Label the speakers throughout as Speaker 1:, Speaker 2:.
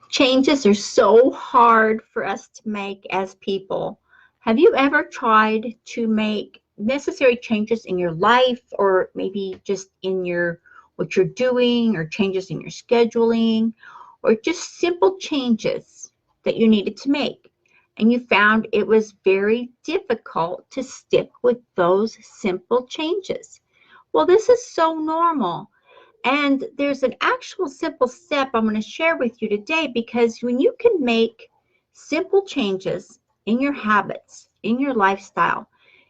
Speaker 1: Changes are so hard for us to make as people. Have you ever tried to make necessary changes in your life, or maybe just in your what you're doing, or changes in your scheduling, or just simple changes that you needed to make, and you found it was very difficult to stick with those simple changes? Well, this is so normal. And there's an actual simple step I'm going to share with you today, because when you can make simple changes in your habits, in your lifestyle,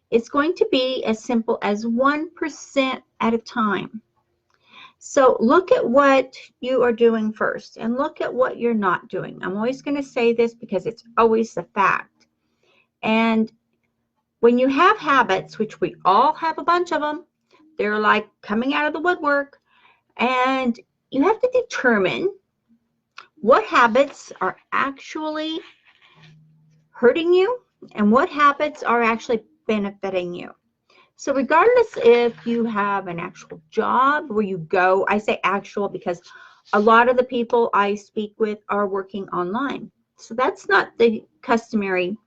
Speaker 1: it's going to be as simple as 1% at a time. So look at what you are doing first and look at what you're not doing. I'm always going to say this because it's always the fact. And when you have habits, which we all have a bunch of them, they're like coming out of the woodwork. And you have to determine what habits are actually hurting you and what habits are actually benefiting you. So regardless if you have an actual job where you go, I say actual because a lot of the people I speak with are working online. So that's not the customary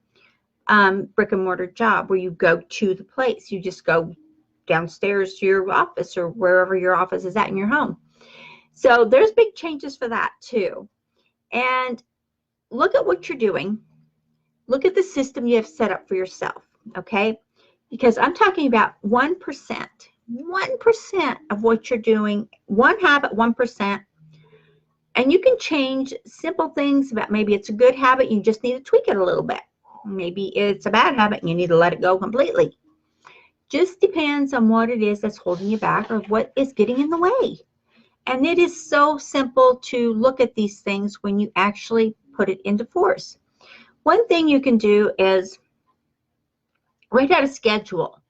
Speaker 1: brick and mortar job where you go to the place. You just go downstairs to your office or wherever your office is at in your home. So there's big changes for that too. And look at what you're doing. Look at the system you have set up for yourself, okay? Because I'm talking about 1%. 1% of what you're doing, one habit, 1%. And you can change simple things about maybe it's a good habit, you just need to tweak it a little bit. Maybe it's a bad habit and you need to let it go completely. Just depends on what it is that's holding you back or what is getting in the way. And it is so simple to look at these things when you actually put it into force. One thing you can do is write out a schedule.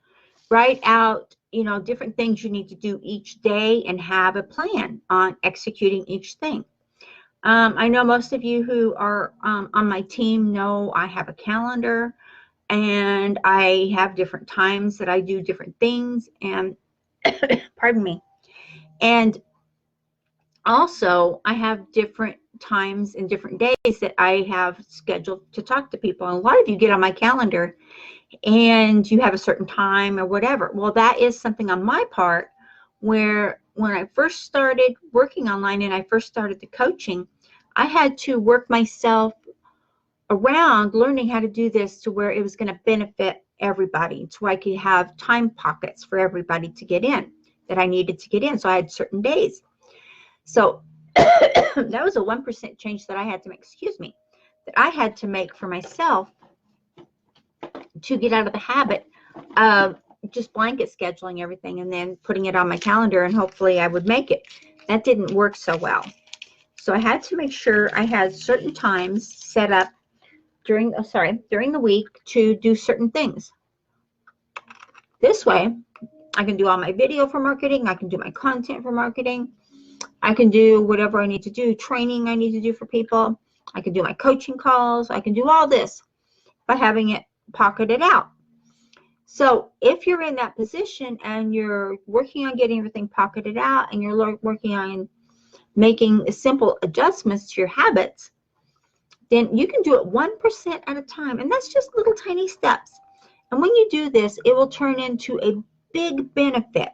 Speaker 1: Write out, different things you need to do each day and have a plan on executing each thing. I know most of you who are on my team know I have a calendar and I have different times that I do different things, and pardon me. And also, I have different times and different days that I have scheduled to talk to people. And a lot of you get on my calendar and you have a certain time or whatever. Well, that is something on my part where when I first started working online and I first started the coaching, I had to work myself around learning how to do this to where it was going to benefit everybody, so I could have time pockets for everybody to get in that I needed to get in. So I had certain days. So that was a 1% change that I had to make, that I had to make for myself to get out of the habit of just blanket scheduling everything and then putting it on my calendar and hopefully I would make it. That didn't work so well. So I had to make sure I had certain times set up during the week to do certain things. This way, I can do all my video for marketing. I can do my content for marketing. I can do whatever I need to do, training I need to do for people. I can do my coaching calls. I can do all this by having it pocketed out. So if you're in that position and you're working on getting everything pocketed out and you're working on making simple adjustments to your habits, then you can do it 1% at a time. And that's just little tiny steps. And when you do this, it will turn into a big benefit.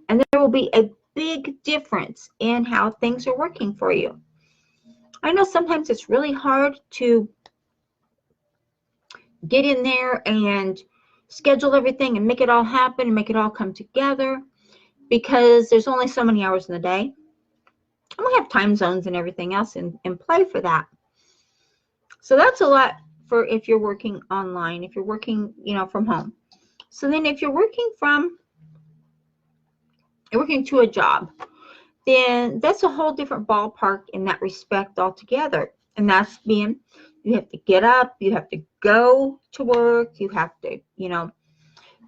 Speaker 1: And there will be a big difference in how things are working for you. I know sometimes it's really hard to get in there and schedule everything and make it all happen and make it all come together because there's only so many hours in the day. And we have time zones and everything else in play for that. So that's a lot for if you're working online, if you're working, from home. So then if you're working to a job, then that's a whole different ballpark in that respect altogether. And that's being, you have to get up, you have to go to work, you have to,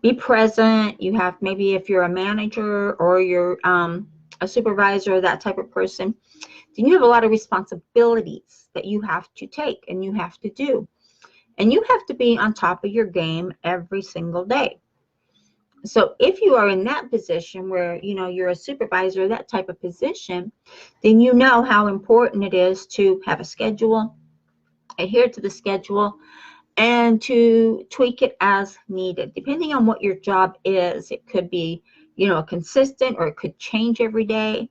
Speaker 1: be present. You have, maybe if you're a manager or you're a supervisor, that type of person, then you have a lot of responsibilities that you have to take and you have to do. And you have to be on top of your game every single day. So if you are in that position where, you're a supervisor, that type of position, then you know how important it is to have a schedule, adhere to the schedule, and to tweak it as needed. Depending on what your job is, it could be, consistent, or it could change every day.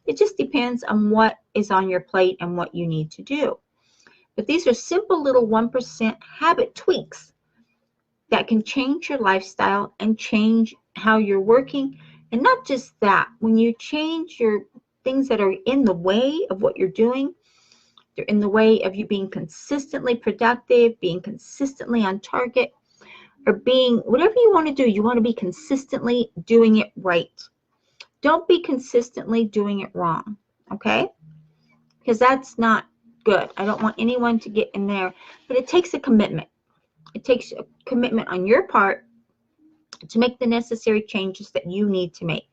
Speaker 1: It just depends on what is on your plate and what you need to do. But these are simple little 1% habit tweaks that can change your lifestyle and change how you're working. And not just that, when you change your things that are in the way of what you're doing, they're in the way of you being consistently productive, being consistently on target, or being whatever you want to do. You want to be consistently doing it right. Don't be consistently doing it wrong, okay? Because that's not good. I don't want anyone to get in there. But it takes a commitment. It takes a commitment on your part to make the necessary changes that you need to make.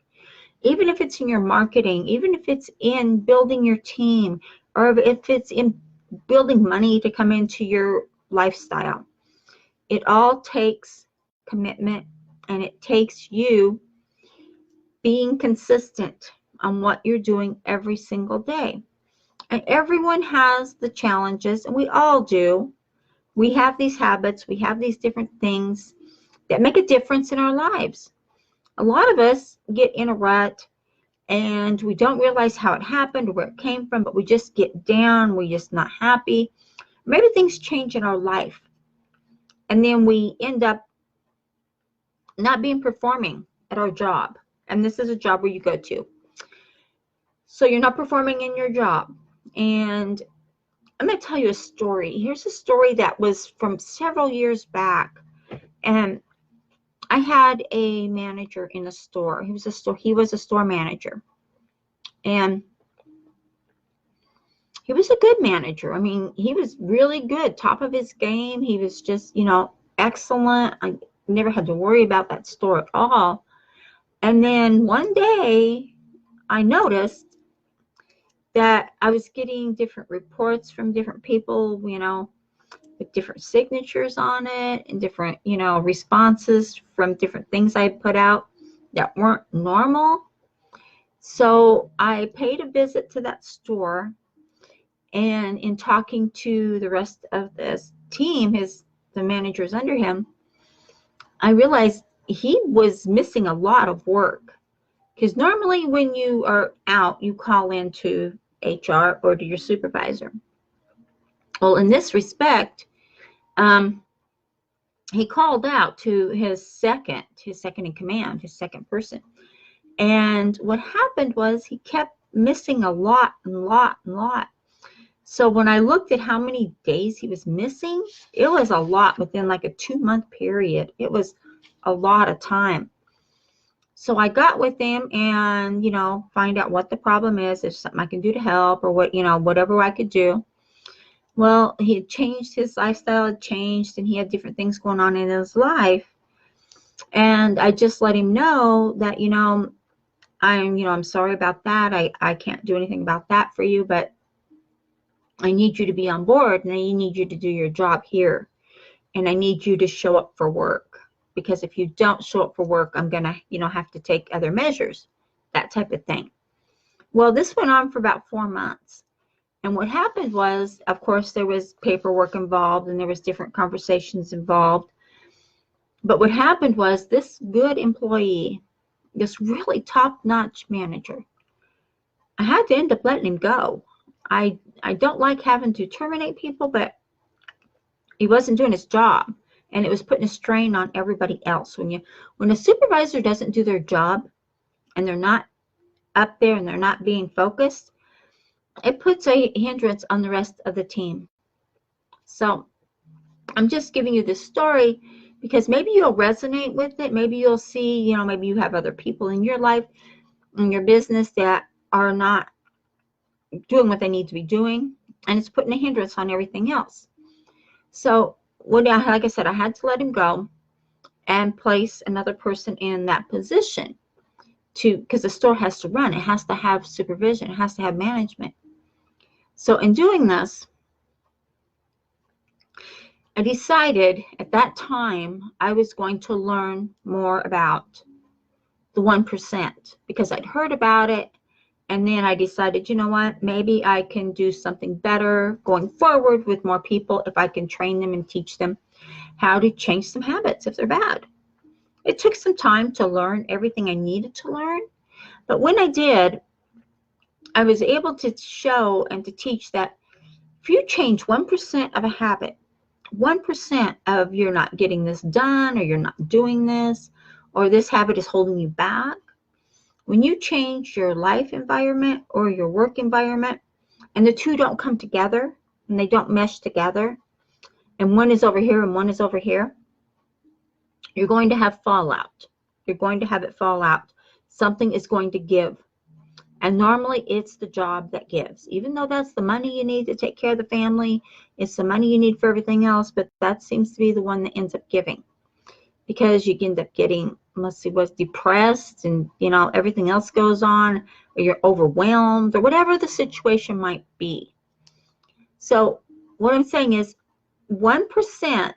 Speaker 1: Even if it's in your marketing, even if it's in building your team, or if it's in building money to come into your lifestyle. It all takes commitment, and it takes you being consistent on what you're doing every single day. And everyone has the challenges, and we all do. We have these habits, we have these different things that make a difference in our lives. A lot of us get in a rut, and we don't realize how it happened or where it came from, but we just get down, we're just not happy. Maybe things change in our life, and then we end up not being performing at our job. And this is a job where you go to. So you're not performing in your job. And I'm going to tell you a story. Here's a story that was from several years back. And I had a manager in a store. He was a store manager. And he was a good manager. I mean, he was really good, top of his game. He was just, excellent. I never had to worry about that store at all. And then one day I noticed that I was getting different reports from different people, with different signatures on it, and different, responses from different things I put out that weren't normal. So I paid a visit to that store, and in talking to the rest of this team, the managers under him, I realized he was missing a lot of work. Because normally when you are out, you call into HR or to your supervisor. Well, in this respect, he called out to his second in command, his second person. And what happened was he kept missing a lot. So when I looked at how many days he was missing, it was a lot within like a 2-month period. It was a lot of time. So I got with him and, find out what the problem is, if something I can do to help, or what, whatever I could do. Well, he had changed, his lifestyle had changed, and he had different things going on in his life. And I just let him know that, I'm sorry about that. I can't do anything about that for you, but I need you to be on board, and I need you to do your job here. And I need you to show up for work. Because if you don't show up for work, I'm going to, have to take other measures, that type of thing. Well, this went on for about 4 months. And what happened was, of course, there was paperwork involved, and there was different conversations involved. But what happened was, this good employee, this really top-notch manager, I had to end up letting him go. I don't like having to terminate people, but he wasn't doing his job. And it was putting a strain on everybody else. When a supervisor doesn't do their job, and they're not up there and they're not being focused, it puts a hindrance on the rest of the team. So I'm just giving you this story because maybe you'll resonate with it. Maybe you'll see, maybe you have other people in your life, in your business, that are not doing what they need to be doing, and it's putting a hindrance on everything else. So like I said, I had to let him go and place another person in that position because the store has to run. It has to have supervision. It has to have management. So in doing this, I decided at that time I was going to learn more about the 1% because I'd heard about it. And then I decided, you know what, maybe I can do something better going forward with more people if I can train them and teach them how to change some habits if they're bad. It took some time to learn everything I needed to learn. But when I did, I was able to show and to teach that if you change 1% of a habit, 1% of you're not getting this done or you're not doing this or this habit is holding you back, when you change your life environment or your work environment and the two don't come together and they don't mesh together and one is over here and one is over here, you're going to have fallout. You're going to have it fall out. Something is going to give. And normally it's the job that gives. Even though that's the money you need to take care of the family, it's the money you need for everything else, but that seems to be the one that ends up giving. Because you end up getting, let's see, what's depressed and, everything else goes on, or you're overwhelmed, or whatever the situation might be. So what I'm saying is 1%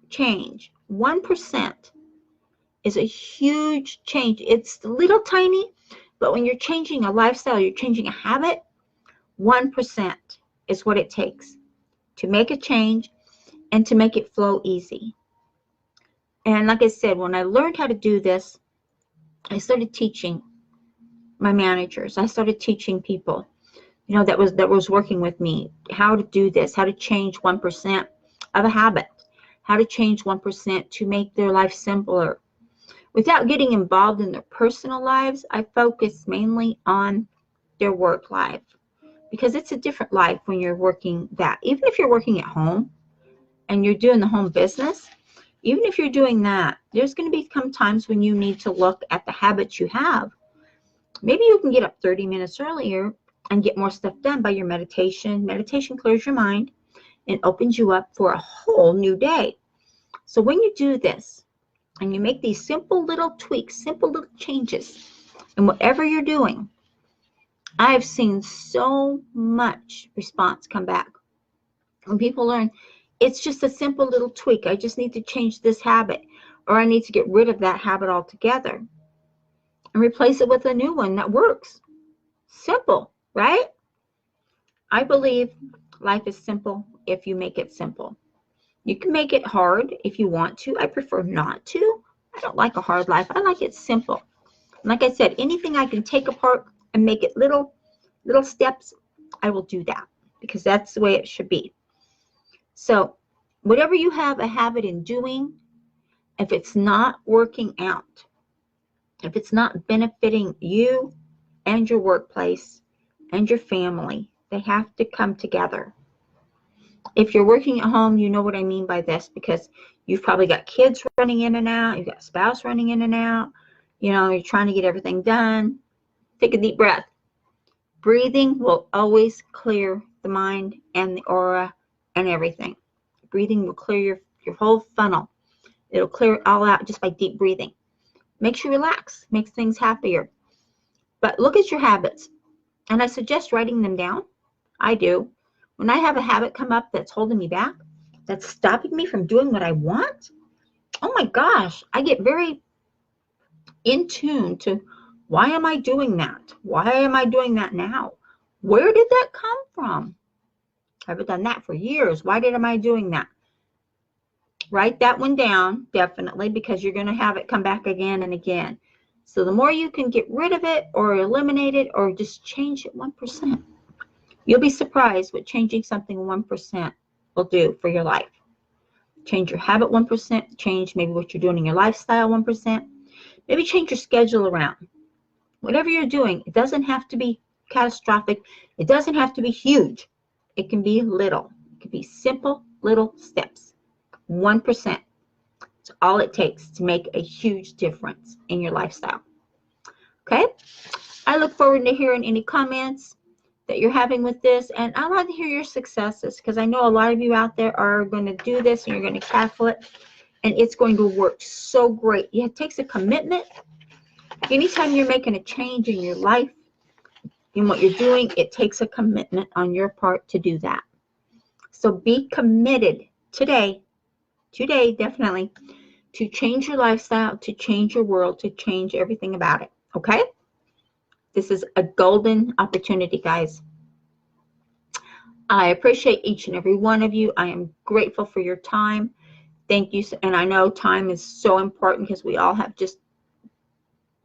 Speaker 1: change, 1% is a huge change. It's little tiny, but when you're changing a lifestyle, you're changing a habit, 1% is what it takes to make a change and to make it flow easy. And like I said, when I learned how to do this, I started teaching my managers. I started teaching people, that was working with me, how to do this, how to change 1% of a habit, how to change 1% to make their life simpler. Without getting involved in their personal lives, I focus mainly on their work life because it's a different life when you're working that. Even if you're working at home and you're doing the home business, even if you're doing that, there's going to become times when you need to look at the habits you have. Maybe you can get up 30 minutes earlier and get more stuff done by your meditation. Meditation clears your mind and opens you up for a whole new day. So when you do this and you make these simple little tweaks, simple little changes in whatever you're doing, I've seen so much response come back. When people learn, it's just a simple little tweak. I just need to change this habit, or I need to get rid of that habit altogether and replace it with a new one that works. Simple, right? I believe life is simple if you make it simple. You can make it hard if you want to. I prefer not to. I don't like a hard life. I like it simple. Like I said, anything I can take apart and make it little steps, I will do that because that's the way it should be. So whatever you have a habit in doing, if it's not working out, if it's not benefiting you and your workplace and your family, they have to come together. If you're working at home, you know what I mean by this because you've probably got kids running in and out, you've got a spouse running in and out, you're trying to get everything done. Take a deep breath. Breathing will always clear the mind and the aura and everything. Breathing will clear your whole funnel. It'll clear it all out just by deep breathing. Makes you relax, makes things happier. But look at your habits. And I suggest writing them down. I do. When I have a habit come up that's holding me back, that's stopping me from doing what I want, oh my gosh, I get very in tune to why am I doing that? Why am I doing that now? Where did that come from? I've done that for years. Why am I doing that? Write that one down, definitely, because you're going to have it come back again and again. So the more you can get rid of it or eliminate it or just change it 1%, you'll be surprised what changing something 1% will do for your life. Change your habit 1%, change maybe what you're doing in your lifestyle 1%, maybe change your schedule around. Whatever you're doing, it doesn't have to be catastrophic. It doesn't have to be huge. It can be little. It can be simple little steps. 1%. It's all it takes to make a huge difference in your lifestyle. Okay? I look forward to hearing any comments that you're having with this, and I'd like to hear your successes because I know a lot of you out there are going to do this and you're going to tackle it, and it's going to work so great. It takes a commitment. Anytime you're making a change in your life, in what you're doing, it takes a commitment on your part to do that. So be committed today, definitely, to change your lifestyle, to change your world, to change everything about it. Okay? This is a golden opportunity, guys. I appreciate each and every one of you. I am grateful for your time. Thank you. And I know time is so important because we all have just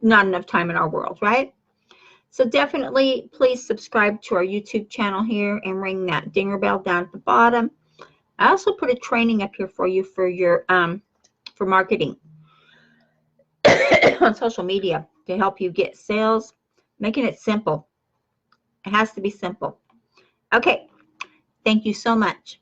Speaker 1: not enough time in our world, right? So definitely please subscribe to our YouTube channel here and ring that dinger bell down at the bottom. I also put a training up here for you for your for marketing on social media to help you get sales, making it simple. It has to be simple. Okay. Thank you so much.